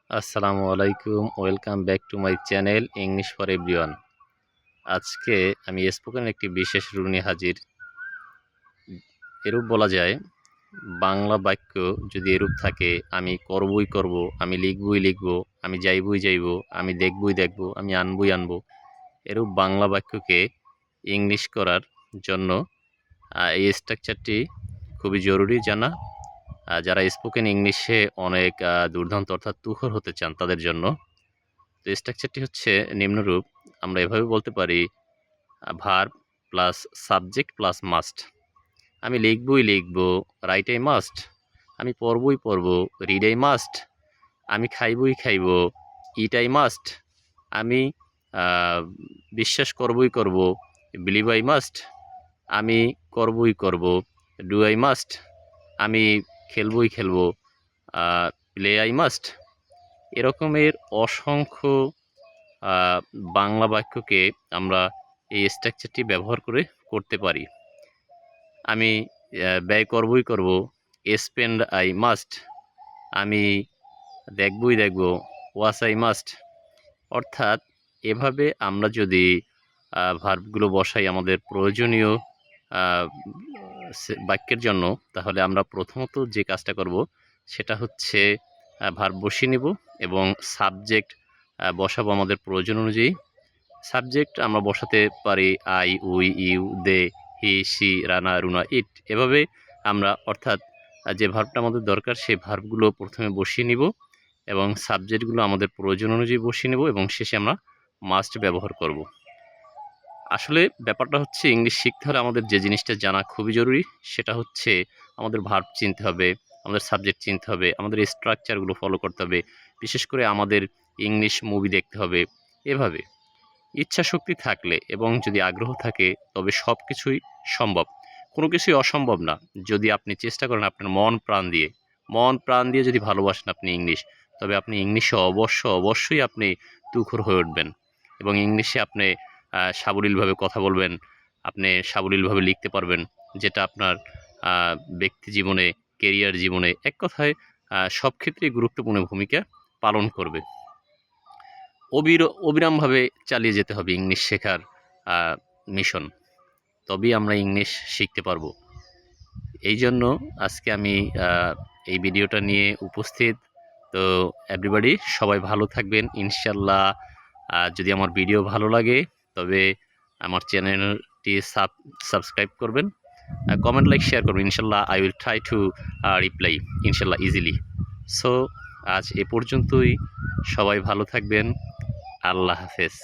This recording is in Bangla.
আসসালামু আলাইকুম, welcome back to my channel English for everyone. আজকে আমি স্পোকেন একটি বিশেষ রুল নিয়ে হাজির। এরূপ বলা যায়, বাংলা বাক্য যদি এরূপ থাকে, আমি করবই করব, আমি লিখবই লিখব, আমি যাইবই যাইব, আমি দেখবই দেখব, আমি আনবই আনব, এরূপ বাংলা বাক্যকে ইংলিশ করার জন্য এই স্ট্রাকচারটি খুবই জরুরি জানা। যারা স্পোকেন ইংলিশে অনেক দুর্দান্ত অর্থাৎ তুখর হতে চান তাদের জন্য। তো স্ট্রাকচারটি হচ্ছে নিম্নরূপ। আমরা এভাবে বলতে পারি, verb plus subject plus must. আমি লিখবই লিখব, রাইট আই মাস্ট। আমি পড়বই পড়ব, রিড আই মাস্ট। আমি খাইবই খাইব, ইট আই মাস্ট। আমি বিশ্বাস করবই করব, বিলিভ আই মাস্ট। আমি করবই করব, ডু আই মাস্ট। আমি খেলবই খেলব, প্লে আই মাস্ট। এরকমের অসংখ্য বাংলা বাক্যকে আমরা এই স্ট্রাকচারটি ব্যবহার করে করতে পারি। আমি ব্যয় করবই করব, স্পেন্ড আই মাস্ট। আমি দেখবই দেখব, ওয়াচ আই মাস্ট। অর্থাৎ এভাবে আমরা যদি ভার্বগুলো বসাই আমাদের প্রয়োজনীয় বাক্যের জন্য, তাহলে আমরা প্রথমত যে কাজটা করব সেটা হচ্ছে ভার্ব বসিয়ে নেব এবং সাবজেক্ট বসাবো আমাদের প্রয়োজন অনুযায়ী। সাবজেক্ট আমরা বসাতে পারি I, we, you, they, he, she, Rana, Runa, it. এভাবে আমরা অর্থাৎ যে ভার্বটা আমাদের দরকার সেই ভার্বগুলো প্রথমে বসিয়ে নিব এবং সাবজেক্টগুলো আমাদের প্রয়োজন অনুযায়ী বসিয়ে নেব এবং শেষে আমরা মাস্ট ব্যবহার করব। আসলে ব্যাপারটা হচ্ছে, ইংলিশ শিখতে হলে আমাদের যে জিনিসটা জানা খুবই জরুরি সেটা হচ্ছে আমাদের ভার্ব চিনতে হবে, আমাদের সাবজেক্ট চিনতে হবে, আমাদের স্ট্রাকচারগুলো ফলো করতে হবে, বিশেষ করে আমাদের ইংলিশ মুভি দেখতে হবে। এভাবে ইচ্ছাশক্তি থাকলে এবং যদি আগ্রহ থাকে তবে সব কিছুই সম্ভব। কোনো কিছুই অসম্ভব না যদি আপনি চেষ্টা করেন আপনার মন প্রাণ দিয়ে যদি ভালোবাসেন আপনি ইংলিশ, তবে আপনি ইংলিশে অবশ্যই আপনি তুখর হয়ে উঠবেন এবং ইংলিশে আপনি সাবলীলভাবে কথা বলবেন, আপনি সাবলীলভাবে লিখতে পারবেন, যেটা আপনার ব্যক্তি জীবনে, কেরিয়ার জীবনে, এক কথায় সব ক্ষেত্রেই গুরুত্বপূর্ণ ভূমিকা পালন করবে। অবিরামভাবে চালিয়ে যেতে হবে ইংলিশ শেখার মিশন, তবেই আমরা ইংলিশ শিখতে পারবো। এই জন্য আজকে আমি এই ভিডিওটা নিয়ে উপস্থিত। তো এভরিবডি সবাই ভালো থাকবেন ইনশাল্লাহ। যদি আমার ভিডিও ভালো লাগে তবে আমার চ্যানেলটি সাবস্ক্রাইব করবেন, কমেন্ট, লাইক, শেয়ার করবেন। ইনশাল্লাহ I will try to reply ইনশাল্লাহ ইজিলি। সো আজ এ পর্যন্তই, সবাই ভালো থাকবেন। আল্লাহ হাফেজ।